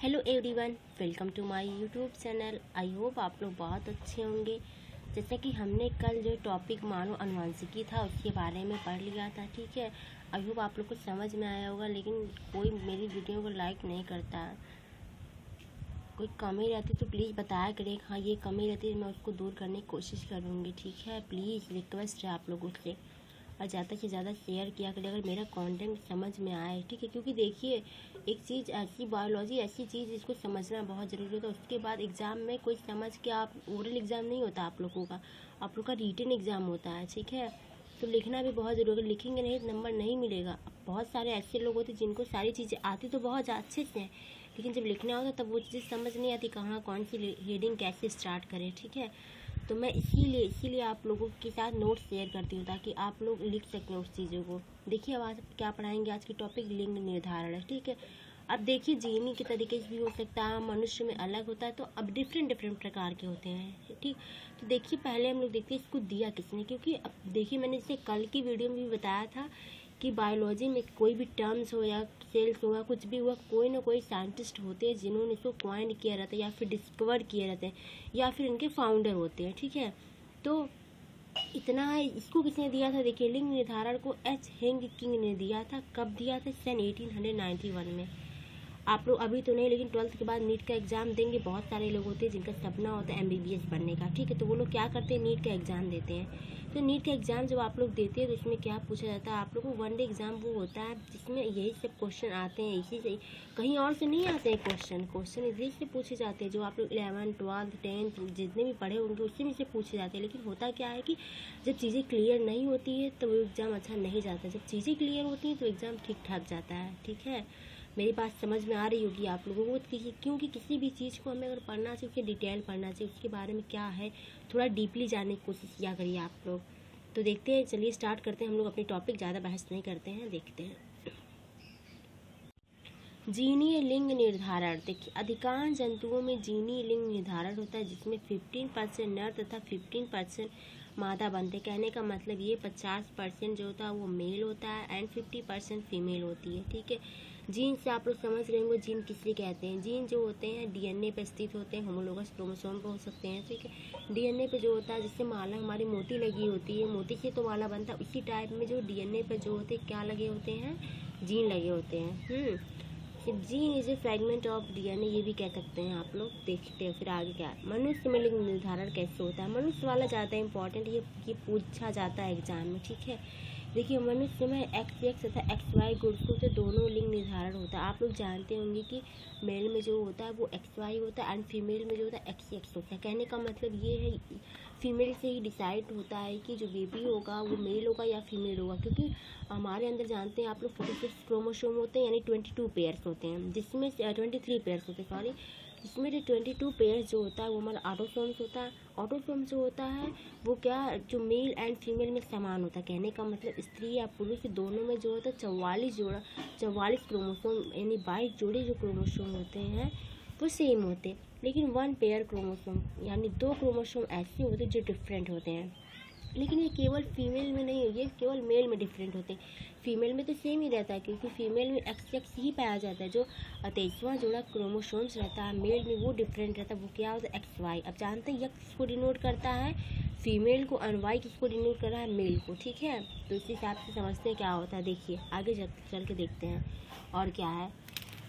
Hello everyone, welcome to my YouTube channel. I hope आप लोग बहुत अच्छे होंगे। जैसा कि हमने कल जो टॉपिक मानव अनुवांशिकी था उसके बारे में पढ़ लिया था, ठीक है। आई होप आप लोग को समझ में आया होगा, लेकिन कोई मेरी वीडियो को लाइक नहीं करता। कोई कमी रहती तो प्लीज़ बताया करें, हाँ ये कमी रहती है मैं उसको दूर करने की कोशिश करूँगी, ठीक है। प्लीज़ रिक्वेस्ट है आप लोगों से, और ज़्यादा से ज़्यादा शेयर किया करें अगर मेरा कंटेंट समझ में आए, ठीक है। क्योंकि देखिए, एक चीज़ ऐसी, बायोलॉजी ऐसी चीज़ जिसको समझना बहुत ज़रूरी होता है। उसके बाद एग्ज़ाम में कोई समझ के आप, ओरल एग्ज़ाम नहीं होता आप लोगों का, आप लोग का रिटन एग्ज़ाम होता है, ठीक है। तो लिखना भी बहुत ज़रूरी है, लिखेंगे नहीं तो नंबर नहीं मिलेगा। बहुत सारे ऐसे लोग होते हैं जिनको सारी चीज़ें आती तो बहुत अच्छे से हैं, लेकिन जब लिखना होता तब वो चीज़ समझ नहीं आती, कहाँ कौन सी हेडिंग कैसे स्टार्ट करें, ठीक है। तो मैं इसीलिए आप लोगों के साथ नोट्स शेयर करती हूँ ताकि आप लोग लिख सकें उस चीज़ों को। देखिए अब आज क्या पढ़ाएंगे, आज की टॉपिक लिंग निर्धारण है, ठीक है। अब देखिए जीनी के तरीके से भी हो सकता है, मनुष्य में अलग होता है, तो अब डिफरेंट प्रकार के होते हैं, ठीक। तो देखिए पहले हम लोग देखते हैं इसको दिया किसने, क्योंकि अब देखिए मैंने इसे कल की वीडियो में भी बताया था कि बायोलॉजी में कोई भी टर्म्स हो या सेल्स हो या कुछ भी हुआ, कोई ना कोई साइंटिस्ट होते हैं जिन्होंने इसको क्वाइन किया रहता है या फिर डिस्कवर किए रहते हैं या फिर इनके फाउंडर होते हैं, ठीक है। तो इतना है, इसको किसने दिया था, देखिए लिंग निर्धारण को एच हेंग किंग ने दिया था। कब दिया था? सन 1891 में। आप लोग अभी तो नहीं, लेकिन 12th के बाद नीट का एग्ज़ाम देंगे। बहुत सारे लोग होते हैं जिनका सपना होता है MBBS बनने का, ठीक है। तो वो लोग क्या करते हैं, नीट का एग्ज़ाम देते हैं। तो नीट का एग्ज़ाम जब आप लोग देते हैं तो इसमें क्या पूछा जाता है, आप लोगों को वन डे एग्ज़ाम वो होता है जिसमें यही सब क्वेश्चन आते हैं, इसी से, कहीं और से नहीं आते हैं क्वेश्चन इसी से पूछे जाते हैं। जो आप लोग 11th 12th 10th जितने भी पढ़े होंगे उसी में से पूछे जाते हैं। लेकिन होता क्या है कि जब चीज़ें क्लियर नहीं होती है तो वो एग्ज़ाम अच्छा नहीं जाता, जब चीज़ें क्लियर होती हैं तो एग्ज़ाम ठीक ठाक जाता है, ठीक है। मेरी बात समझ में आ रही होगी आप लोगों को, क्योंकि किसी भी चीज़ को हमें अगर पढ़ना चाहिए उसके डिटेल पढ़ना चाहिए, उसके बारे में क्या है थोड़ा डीपली जानने की कोशिश किया करिए आप लोग। तो देखते हैं, चलिए स्टार्ट करते हैं हम लोग अपनी टॉपिक, ज़्यादा बहस नहीं करते हैं, देखते हैं। जीनीय लिंग निर्धारण। देखिए अधिकांश जंतुओं में जीनीय लिंग निर्धारण होता है जिसमें 15% नर तथा 15% मादा बनते। कहने का मतलब ये 50% जो होता है वो मेल होता है एंड 50% फीमेल होती है, ठीक है। जीन से आप लोग समझ रहे होंगे जीन किससे कहते हैं। जीन जो होते हैं DNA पे स्थित होते हैं, होमोलोगस क्रोमोसोम पे हो सकते हैं, ठीक है। DNA पे जो होता है, जिससे माला हमारी मोती लगी होती है, मोती से तो माला बनता है, उसी टाइप में जो DNA पे जो होते हैं क्या लगे होते हैं, जीन लगे होते हैं। Gene is a fragment of DNA, ये भी कह सकते हैं आप लोग। देखते हैं फिर आगे क्या है। मनुष्य में लिंग निर्धारण कैसे होता है, मनुष्य वाला ज़्यादा इंपॉर्टेंट, ये पूछा जाता है एग्जाम में, ठीक है। देखिए मनुष्य में XX तथा XY गुणसूत्र दोनों लिंग निर्धारण होता है। आप लोग जानते होंगे कि मेल में जो होता है वो XY होता है एंड फीमेल में जो होता है XX होता है। कहने का मतलब ये है फीमेल से ही डिसाइड होता है कि जो बेबी होगा वो मेल होगा या फीमेल होगा, क्योंकि हमारे अंदर जानते हैं आप लोग 46 क्रोमोसोम होते हैं, यानी 22 पेयर्स होते हैं, जिसमें 23 पेयर्स होते हैं, सॉरी। इसमें जो 22 पेयर्स जो होता है वो हमारा ऑटोसोम्स होता है। ऑटोसोम्स जो होता है वो क्या, जो मेल एंड फीमेल में समान होता है। कहने का मतलब स्त्री या पुरुष दोनों में जो होता है 44 क्रोमोसोम, यानी 22 जोड़े जो क्रोमोसोम होते हैं वो सेम होते हैं। लेकिन 1 पेयर क्रोमोसोम, यानी 2 क्रोमोसोम ऐसे होते हैं जो डिफरेंट होते हैं। लेकिन ये केवल फीमेल में नहीं है, ये केवल मेल में डिफरेंट होते हैं। फीमेल में तो सेम ही रहता है, क्योंकि फीमेल में XX ही पाया जाता है। जो 23वां जोड़ा क्रोमोसोम्स रहता है मेल में वो डिफरेंट रहता है, वो क्या होता है, XY। अब जानते हैं X किसको डिनोट करता है, फीमेल को, और Y किसको डिनोट कर रहा है, मेल को, ठीक है। तो इस हिसाब से समझते हैं क्या होता है। देखिए आगे चल के देखते हैं और क्या है।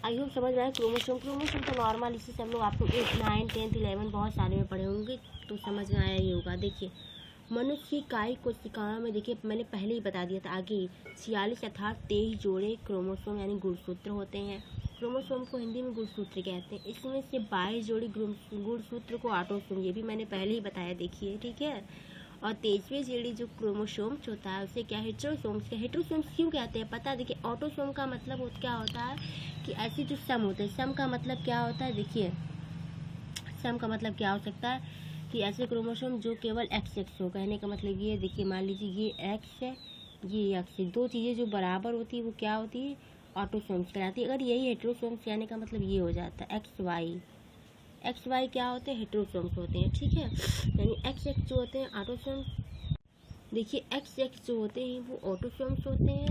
आई होप समझ में आए। क्रोमोसोम तो नॉर्मल, इसी से हम लोग आपको 8 9 10 11 बहुत सारे में पढ़े होंगे, तो समझ में आया ही होगा। देखिए मनुष्य की कायिक कोशिकाओं में, देखिए मैंने पहले ही बता दिया था आगे, 46 अर्थात 23 जोड़े क्रोमोसोम यानी गुणसूत्र होते हैं। क्रोमोसोम को हिंदी में गुणसूत्र कहते हैं। इसमें से 22 जोड़ी गुणसूत्र को ऑटोसोम, ये भी मैंने पहले ही बताया, देखिए, ठीक है। और 23वें जोड़ी जो क्रोमोसोम्स होता है उसे क्या, हेट्रोसोम्स। हेट्रोसोम्स क्यों कहते हैं पता, देखिए ऑटोसोम का मतलब क्या होता है कि ऐसे जो सम होते हैं, सम का मतलब क्या होता है, देखिए सम का मतलब क्या हो सकता है कि ऐसे क्रोमोसोम जो केवल XX हो। कहने का मतलब ये, देखिए मान लीजिए ये X है, ये X है, दो चीज़ें जो बराबर होती है वो क्या होती है, ऑटोसोम्स कहलाती है। अगर यही हेट्रोसोम्स, कहने का मतलब ये हो जाता है XY क्या होते हैं, हेट्रोसोम्स होते हैं, ठीक है। यानी XX जो होते हैं ऑटोसोम्स, देखिए XX जो होते हैं वो ऑटोसोम्स होते हैं।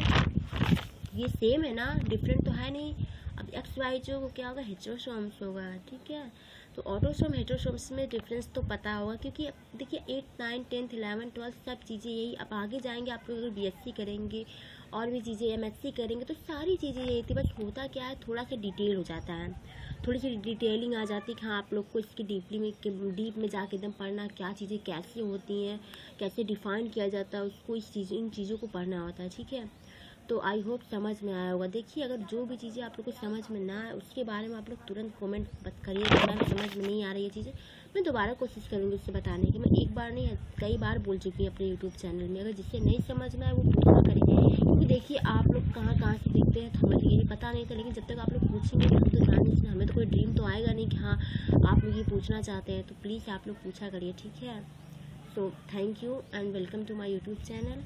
ये सेम है ना, डिफरेंट तो है नहीं। अब एक्स वाई जो क्या होगा, हेटेरोसोम्स होगा, ठीक है। तो ऑटोसोम हेटेरोसोम्स में डिफरेंस तो पता होगा, क्योंकि देखिए 8, 9, 10, 11, 12 सब चीज़ें यही। अब आगे जाएंगे आप लोग अगर बीएससी करेंगे और भी चीज़ें एमएससी करेंगे तो सारी चीज़ें यही थी, बस होता क्या है थोड़ा सा डिटेल हो जाता है, थोड़ी सी डिटेलिंग आ जाती है कि हाँ आप लोग को इसकी डीप में जाके एकदम पढ़ना, क्या चीज़ें कैसे होती हैं, कैसे डिफ़ाइन किया जाता है उसको, इन चीज़ों को पढ़ना होता है, ठीक है। तो आई होप समझ में आया होगा। देखिए अगर जो भी चीज़ें आप लोग को समझ में ना आए उसके बारे में आप लोग तुरंत कमेंट मत करिए कि मैम समझ में नहीं आ रही है चीज़ें, मैं दोबारा कोशिश करूँगी उससे बताने की। मैं एक बार नहीं कई बार बोल चुकी हूँ अपने यूट्यूब चैनल में। अगर जिससे नहीं समझ में आए वो पूछा करें, क्योंकि देखिए आप लोग कहाँ कहाँ से देखते हैं तो हमें ये पता नहीं था, लेकिन जब तक आप लोग पूछेंगे हम तो जानेंगे, हमें तो कोई ड्रीम तो आएगा नहीं कि हाँ आप लोग ये पूछना चाहते हैं। तो प्लीज़ आप लोग पूछा करिए, ठीक है। So thank you and welcome to my YouTube channel.